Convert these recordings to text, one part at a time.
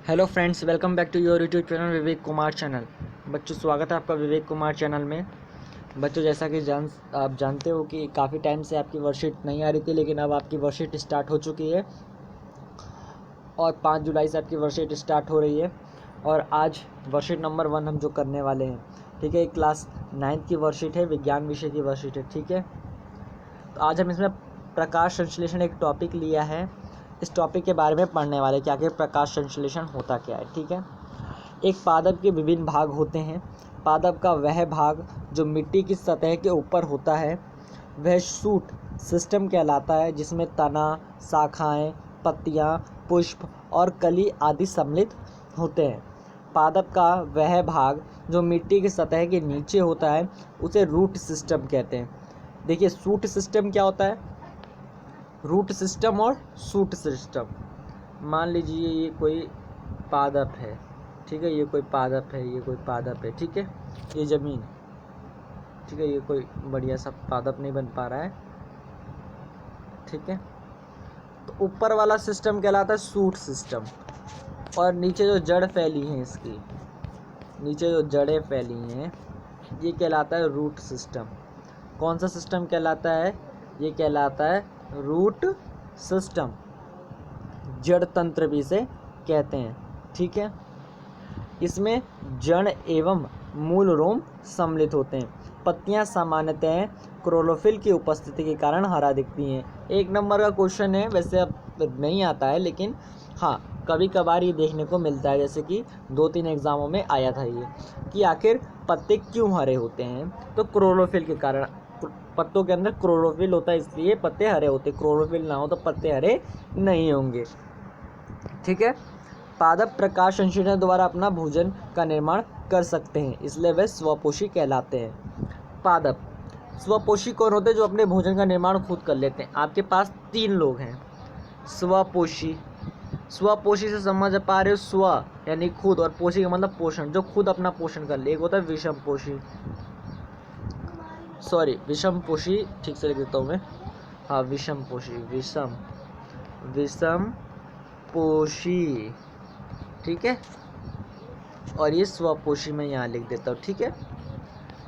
Hello friends, welcome back to your YouTube channel Vivek Kumar channel. बच्चों, स्वागत है आपका विवेक कुमार चैनल में। बच्चों, जैसा कि आप जानते हो कि काफ़ी टाइम से आपकी वर्कशीट नहीं आ रही थी, लेकिन अब आपकी वर्कशीट स्टार्ट हो चुकी है और 5 जुलाई से आपकी वर्कशीट स्टार्ट हो रही है। और आज वर्कशीट नंबर 1 हम जो करने वाले हैं, ठीक है, क्लास 9th की वर्कशीट है, विज्ञान विषय की वर्कशीट है, ठीक है। तो आज हम इसमें प्रकाश संश्लेषण एक टॉपिक लिया है। इस टॉपिक के बारे में पढ़ने वाले कि आखिर प्रकाश संश्लेषण होता क्या है, ठीक है। एक पादप के विभिन्न भाग होते हैं। पादप का वह भाग जो मिट्टी की सतह के ऊपर होता है वह शूट सिस्टम कहलाता है, जिसमें तना, शाखाएं, पत्तियां, पुष्प और कली आदि सम्मिलित होते हैं। पादप का वह भाग जो मिट्टी की सतह के नीचे होता है उसे रूट सिस्टम कहते हैं। देखिए, शूट सिस्टम क्या होता है, रूट सिस्टम और शूट सिस्टम। मान लीजिए ये कोई पादप है, ठीक है, ये कोई पादप है, ये कोई पादप है, ठीक है, ये ज़मीन, ठीक है, ये कोई बढ़िया सा पादप नहीं बन पा रहा है, ठीक है। तो ऊपर वाला सिस्टम कहलाता है शूट सिस्टम, और नीचे जो जड़ फैली हैं, इसकी नीचे जो जड़ें फैली हैं ये कहलाता है रूट सिस्टम। कौन सा सिस्टम कहलाता है? ये कहलाता है रूट सिस्टम। जड़ तंत्र भी इसे कहते हैं, ठीक है। इसमें जड़ एवं मूल रोम सम्मिलित होते हैं। पत्तियां सामान्यतः क्लोरोफिल की उपस्थिति के कारण हरा दिखती हैं। 1 नंबर का क्वेश्चन है, वैसे अब नहीं आता है, लेकिन हाँ कभी कभार ये देखने को मिलता है, जैसे कि 2-3 एग्जामों में आया था ये, कि आखिर पत्ते क्यों हरे होते हैं। तो क्लोरोफिल के कारण, पत्तों के अंदर क्लोरोफिल होता है इसलिए पत्ते हरे होते, क्लोरोफिल ना हो तो पत्ते हरे नहीं होंगे, ठीक है। पादप प्रकाश संश्लेषण द्वारा अपना भोजन का निर्माण कर सकते हैं, इसलिए वे स्वपोषी कहलाते हैं। पादप स्वपोषी कौन होते हैं? जो अपने भोजन का निर्माण खुद कर लेते हैं। आपके पास 3 लोग हैं स्वपोषी। स्वपोषी से समझ पा रहे हो? स्व यानी खुद, और पोषी का मतलब पोषण, जो खुद अपना पोषण कर ले। एक होता है विषम पोषी, सॉरी विषम पोषी, ठीक से लिख देता हूँ मैं, हाँ विषम पोषी, विषम पोषी, ठीक है। और ये स्वपोषी में यहाँ लिख देता हूँ, ठीक है।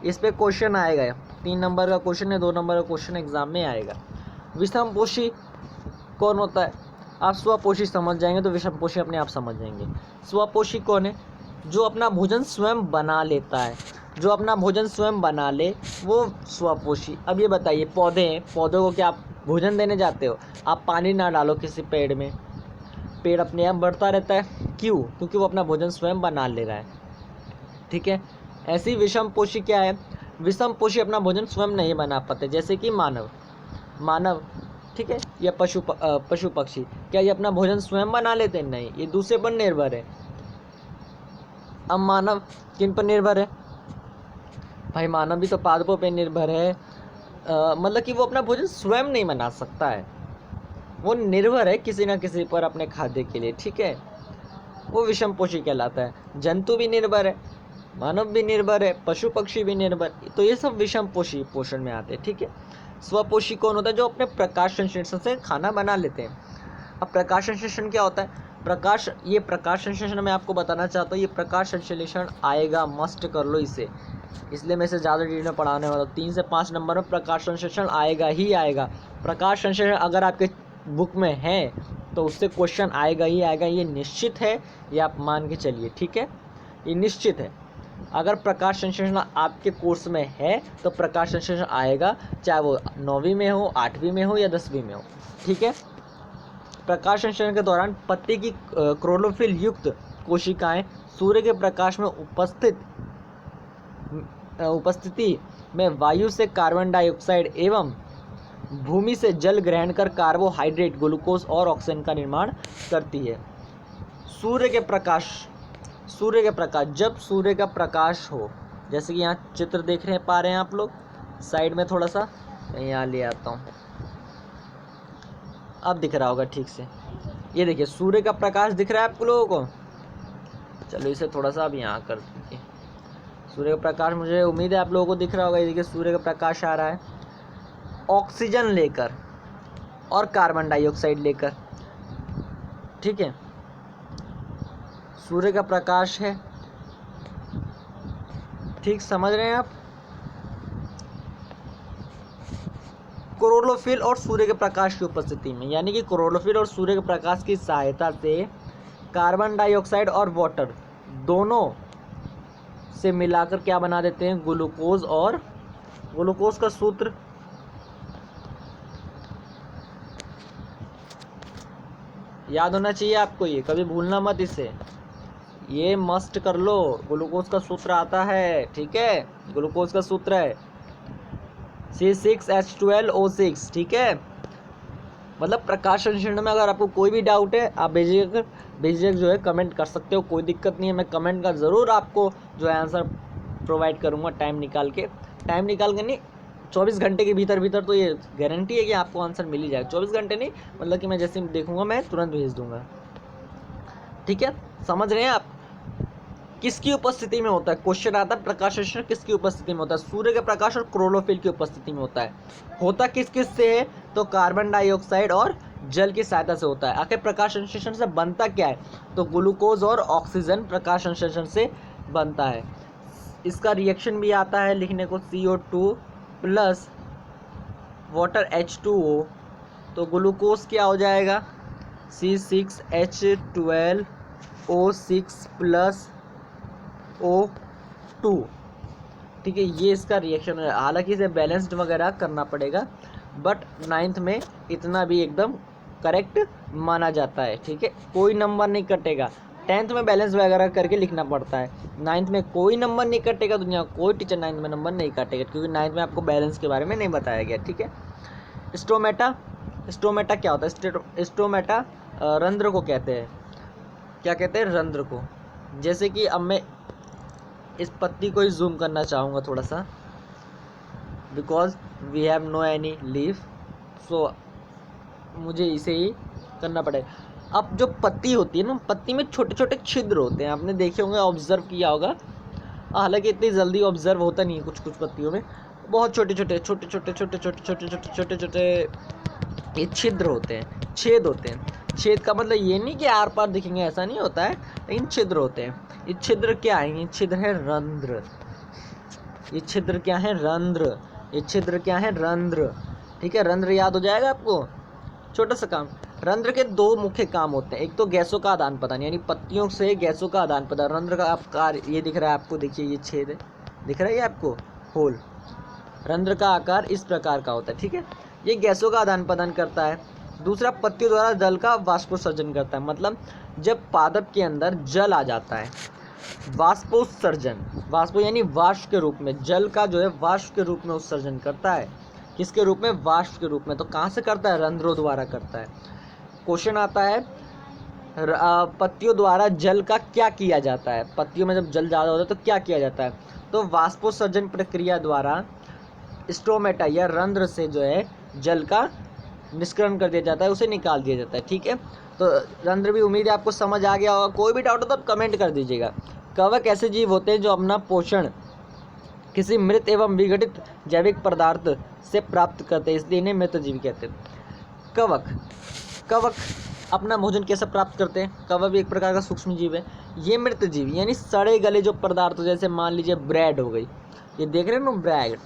इस पे क्वेश्चन आएगा, 3 नंबर का क्वेश्चन है, 2 नंबर का क्वेश्चन एग्जाम में आएगा। विषम पोषी कौन होता है? आप स्वपोषी समझ जाएंगे तो विषम पोषी अपने आप समझ जाएंगे। स्वपोषी कौन है? जो अपना भोजन स्वयं बना लेता है, जो अपना भोजन स्वयं बना ले वो स्वपोषी। अब ये बताइए, पौधे हैं, पौधों को क्या आप भोजन देने जाते हो? आप पानी ना डालो किसी पेड़ में, पेड़ अपने आप बढ़ता रहता है। क्यों? क्योंकि वो अपना भोजन स्वयं बना ले रहा है, ठीक है। ऐसी विषम पोषी क्या है? विषम पोषी अपना भोजन स्वयं नहीं बना पाते, जैसे कि मानव, ठीक है, या पशु पक्षी। क्या ये अपना भोजन स्वयं बना लेते हैं? नहीं, ये दूसरे पर निर्भर है। अब मानव किन पर निर्भर है? भाई मानव भी तो पादपों पर निर्भर है, मतलब कि वो अपना भोजन स्वयं नहीं बना सकता है, वो निर्भर है किसी न किसी पर अपने खाद्य के लिए, ठीक है। वो विषम पोषी कहलाता है। जंतु भी निर्भर है, मानव भी निर्भर है, पशु पक्षी भी निर्भर, तो ये सब विषम पोषी पोषण में आते हैं, ठीक है। स्वपोषी कौन होता है? जो अपने प्रकाश संश्लेषण से खाना बना लेते हैं। अब प्रकाश संश्लेषण क्या होता है? प्रकाश संश्लेषण मैं आपको बताना चाहता हूँ। ये प्रकाश संश्लेषण आएगा, मस्ट कर लो इसे, इसलिए मैं इसे ज़्यादा डिटेल में पढ़ाने वाला हूँ। 3 से 5 नंबर में प्रकाश संश्लेषण आएगा ही आएगा। प्रकाश संश्लेषण अगर आपके बुक में है तो उससे क्वेश्चन आएगा ही आएगा, ये निश्चित है, ये आप मान के चलिए, ठीक है, ये निश्चित है। अगर प्रकाश संश्लेषण आपके कोर्स में है तो प्रकाश संश्लेषण आएगा, चाहे वो 9वीं में हो, 8वीं में हो या 10वीं में हो, ठीक है। प्रकाश संश्लेषण के दौरान पत्ते की क्लोरोफिल युक्त कोशिकाएं सूर्य के प्रकाश में उपस्थिति में वायु से कार्बन डाइऑक्साइड एवं भूमि से जल ग्रहण कर कार्बोहाइड्रेट, ग्लूकोज और ऑक्सीजन का निर्माण करती है। सूर्य के प्रकाश, जब सूर्य का प्रकाश हो, जैसे कि यहाँ चित्र देख रहे पा रहे हैं आप लोग, साइड में थोड़ा सा यहाँ ले आता हूँ, अब दिख रहा होगा ठीक से। ये देखिए सूर्य का प्रकाश दिख रहा है आप लोगों को? चलो इसे थोड़ा सा अब यहाँ कर दीजिए। सूर्य का प्रकाश मुझे उम्मीद है आप लोगों को दिख रहा होगा। ये देखिए सूर्य का प्रकाश आ रहा है ऑक्सीजन लेकर और कार्बन डाइऑक्साइड लेकर, ठीक है। सूर्य का प्रकाश है। ठीक समझ रहे हैं आप? क्लोरोफिल और सूर्य के प्रकाश की उपस्थिति में, यानी कि क्लोरोफिल और सूर्य के प्रकाश की सहायता से कार्बन डाइऑक्साइड और वाटर दोनों से मिलाकर क्या बना देते हैं, ग्लूकोज। और ग्लूकोज का सूत्र याद होना चाहिए आपको, ये कभी भूलना मत इसे, ये मस्ट कर लो। ग्लूकोज का सूत्र आता है, ठीक है, ग्लूकोज का सूत्र है C6H12O6, ठीक है। मतलब प्रकाश संश्लेषण में अगर आपको कोई भी डाउट है आप बेझिझक जो है कमेंट कर सकते हो, कोई दिक्कत नहीं है। मैं कमेंट का ज़रूर आपको जो है आंसर प्रोवाइड करूँगा टाइम निकाल के नहीं, 24 घंटे के भीतर तो ये गारंटी है कि आपको आंसर मिल ही जाएगा। 24 घंटे नहीं, मतलब कि मैं जैसे देखूंगा मैं तुरंत भेज दूंगा, ठीक है। समझ रहे हैं आप? किसकी उपस्थिति में होता है, क्वेश्चन आता है प्रकाश संश्लेषण किसकी उपस्थिति में होता है, सूर्य के प्रकाश और क्लोरोफिल की उपस्थिति में होता किस किस से है, तो कार्बन डाइऑक्साइड और जल की सहायता से होता है। आखिर प्रकाश संश्लेषण से बनता क्या है, तो ग्लूकोज और ऑक्सीजन प्रकाश संश्लेषण से बनता है। इसका रिएक्शन भी आता है लिखने को, CO2 प्लस वाटर H2O, तो ग्लूकोज क्या हो जाएगा, C6H12O6 प्लस O2, ठीक है। ये इसका रिएक्शन है। हालांकि इसे बैलेंस्ड वगैरह करना पड़ेगा, बट 9th में इतना भी एकदम करेक्ट माना जाता है, ठीक है। कोई नंबर नहीं कटेगा, 10th में बैलेंस वगैरह करके लिखना पड़ता है, 9th में कोई नंबर नहीं कटेगा। दुनिया कोई टीचर 9th में नंबर नहीं काटेगा, क्योंकि 9th में आपको बैलेंस के बारे में नहीं बताया गया, ठीक है। स्टोमेटा क्या होता है, स्टोमेटा रंध्र को कहते हैं, क्या कहते हैं, रंध्र को। जैसे कि अब मैं इस पत्ती को ही जूम करना चाहूँगा थोड़ा सा, because we have no any leaf, so मुझे इसे ही करना पड़ेगा। अब जो पत्ती होती है ना, पत्ती में छोटे छोटे छिद्र होते हैं, आपने देखे होंगे, ऑब्जर्व किया होगा। हालांकि इतनी जल्दी ऑब्जर्व होता नहीं है, कुछ कुछ पत्तियों में बहुत छोटे छोटे ये छिद्र होते हैं, छेद होते हैं। छेद का मतलब ये नहीं कि आर पार दिखेंगे, ऐसा नहीं होता है, लेकिन छिद्र होते हैं। ये छिद्र क्या है, ये छिद्र है रंध्र। ये छिद्र क्या है, रंध्र। ये छिद्र क्या है, रंध्र, ठीक है। रंध्र याद हो जाएगा आपको, छोटा सा काम। रंध्र के दो मुख्य काम होते हैं, एक तो गैसों का आदान प्रदान, यानी पत्तियों से गैसों का आदान प्रदान। रंध्र का आकार ये दिख रहा है आपको, देखिए ये छेद है, दिख रहा है ये आपको, होल। रंध्र का आकार इस प्रकार का होता है, ठीक है। ये गैसों का आदान प्रदान करता है। दूसरा, पत्तियों द्वारा जल का वाष्पोत्सर्जन करता है, मतलब जब पादप के अंदर जल आ जाता है, वाष्पोत्सर्जन, वाष्प यानी वाष्प के रूप में, जल का जो है वाष्प के रूप में उत्सर्जन करता है। किसके रूप में, वाष्प के रूप में। तो कहाँ से करता है, रंध्रों द्वारा करता है। क्वेश्चन आता है पत्तियों द्वारा जल का क्या किया जाता है, पत्तियों में जब जल ज़्यादा होता है तो क्या किया जाता है, तो वाष्पोत्सर्जन प्रक्रिया द्वारा स्टोमेटा या रंध्र से जो है जल का निष्करण कर दिया जाता है, उसे निकाल दिया जाता है, ठीक है। तो रंध्र भी उम्मीद है आपको समझ आ गया होगा। कोई भी डाउट हो तो आप कमेंट कर दीजिएगा। कवक ऐसे जीव होते हैं जो अपना पोषण किसी मृत एवं विघटित जैविक पदार्थ से प्राप्त करते हैं, इसलिए इन्हें मृतजीवी कहते हैं। कवक अपना भोजन कैसे प्राप्त करते हैं, कवक भी एक प्रकार का सूक्ष्म जीव है। ये मृतजीवी यानी सड़े गले जो पदार्थ, जैसे मान लीजिए ब्रेड हो गई, ये देख रहे हैं ना ब्रेड,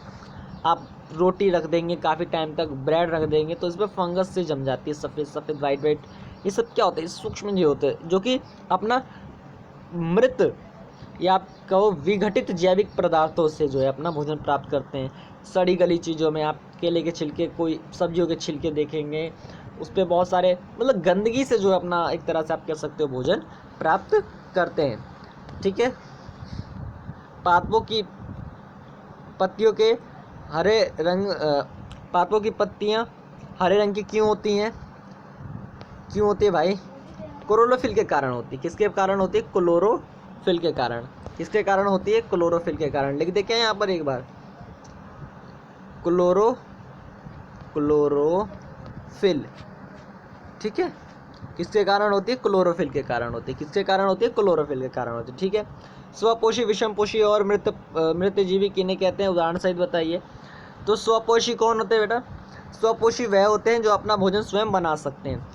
आप रोटी रख देंगे काफ़ी टाइम तक, ब्रेड रख देंगे तो इस पर फंगस से जम जाती है, सफ़ेद सफ़ेद वाइट वाइट। ये सब क्या होता है, सूक्ष्म जीव होते हैं जो कि अपना मृत या आप कहो विघटित जैविक पदार्थों से जो है अपना भोजन प्राप्त करते हैं। सड़ी गली चीज़ों में आप केले के छिलके, कोई सब्जियों के छिलके देखेंगे, उस पर बहुत सारे मतलब गंदगी से जो है अपना एक तरह से आप कह सकते हो भोजन प्राप्त करते हैं, ठीक है। पादपों की पत्तियों के हरे रंग, पादपों की पत्तियां हरे रंग की क्यों होती हैं, क्यों होती है भाई, क्लोरोफिल के कारण होती है। किसके कारण होती है, क्लोरोफिल के कारण। किसके कारण होती है, क्लोरोफिल के कारण। लिख दे क्या यहाँ पर एक बार, क्लोरोफिल, ठीक है। किसके कारण होती है, क्लोरोफिल के कारण होती है। किसके कारण होती है, क्लोरोफिल के कारण होती है, ठीक है। स्वपोषी, विषमपोषी और मृतजीवी किन्हें कहते हैं, उदाहरण सहित बताइए। तो स्वपोषी कौन होते हैं बेटा, स्वपोषी वह होते हैं जो अपना भोजन स्वयं बना सकते हैं,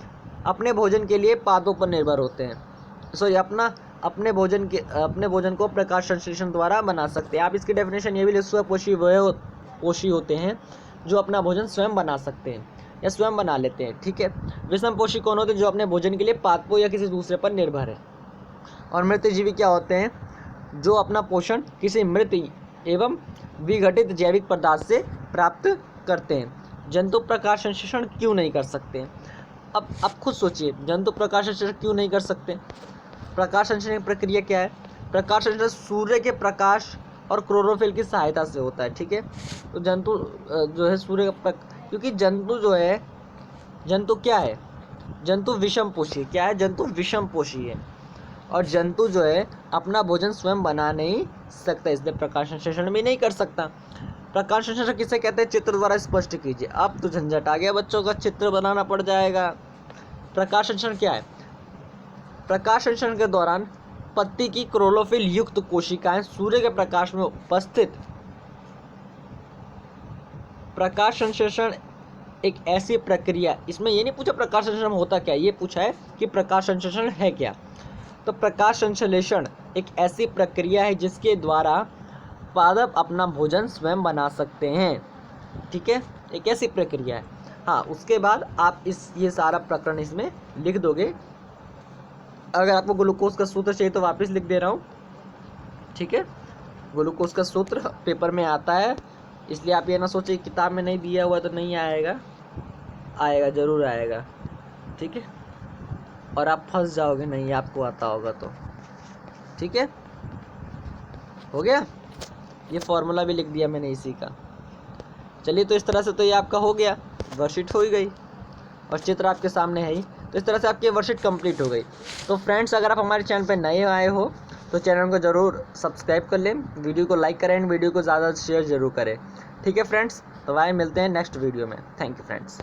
अपने भोजन के लिए पादों पर निर्भर होते हैं, अपना अपने भोजन को प्रकाश संश्लेषण द्वारा बना सकते हैं। आप इसकी डेफिनेशन ये भी लिख सकते हैं, पोषी वह पोषी होते हैं जो अपना भोजन स्वयं बना सकते हैं या स्वयं बना लेते हैं। ठीक है। विषम पोषी कौन होते हैं? जो अपने भोजन के लिए पादपों या किसी दूसरे पर निर्भर है। और मृतजीवी क्या होते हैं? जो अपना पोषण किसी मृत एवं विघटित जैविक पदार्थ से प्राप्त करते हैं। जंतु प्रकाश संश्लेषण क्यों नहीं कर सकते? अब खुद सोचिए, जंतु प्रकाश संश्लेषण क्यों नहीं कर सकते? प्रकाश संश्लेषण की प्रक्रिया क्या है? प्रकाश संश्लेषण सूर्य के प्रकाश और क्लोरोफिल की सहायता से होता है। ठीक है। तो जंतु जो है सूर्य का क्योंकि जंतु क्या है? जंतु विषम पोषी। क्या है? जंतु विषम पोषी है और जंतु जो है अपना भोजन स्वयं बना नहीं सकता, इसलिए प्रकाश संश्लेषण भी नहीं कर सकता। प्रकाश संश्लेषण किसे कहते हैं? चित्र द्वारा स्पष्ट कीजिए। अब तो झंझट आ गया बच्चों का, चित्र बनाना पड़ जाएगा। प्रकाश संश्लेषण क्या है? प्रकाश संश्लेषण के दौरान पत्ती की क्लोरोफिल युक्त कोशिकाएं सूर्य के प्रकाश में उपस्थित। प्रकाश संश्लेषण एक ऐसी प्रक्रिया, इसमें ये नहीं पूछा प्रकाश संश्लेषण होता क्या, ये पूछा है कि प्रकाश संश्लेषण है क्या। तो प्रकाश संश्लेषण एक ऐसी प्रक्रिया है जिसके द्वारा पादप अपना भोजन स्वयं बना सकते हैं। ठीक है, एक ऐसी प्रक्रिया है। हाँ, उसके बाद आप ये सारा प्रकरण इसमें लिख दोगे। अगर आपको ग्लूकोज का सूत्र चाहिए तो वापस लिख दे रहा हूँ। ठीक है, ग्लूकोज का सूत्र पेपर में आता है, इसलिए आप ये ना सोचिए किताब में नहीं दिया हुआ तो नहीं आएगा, आएगा, ज़रूर आएगा। ठीक है, और आप फंस जाओगे नहीं आपको आता होगा तो। ठीक है, हो गया। ये फॉर्मूला भी लिख दिया मैंने इसी का। चलिए, तो इस तरह से तो ये आपका हो गया, वर्कशीट हो ही गई और चित्र आपके सामने है ही। तो इस तरह से आपकी वर्कशीट कंप्लीट हो गई। तो फ्रेंड्स, अगर आप हमारे चैनल पर नए आए हो तो चैनल को ज़रूर सब्सक्राइब कर लें, वीडियो को लाइक करें एंड वीडियो को ज़्यादा शेयर ज़रूर करें। ठीक है फ्रेंड्स, तो भाई मिलते हैं नेक्स्ट वीडियो में। Thank you friends.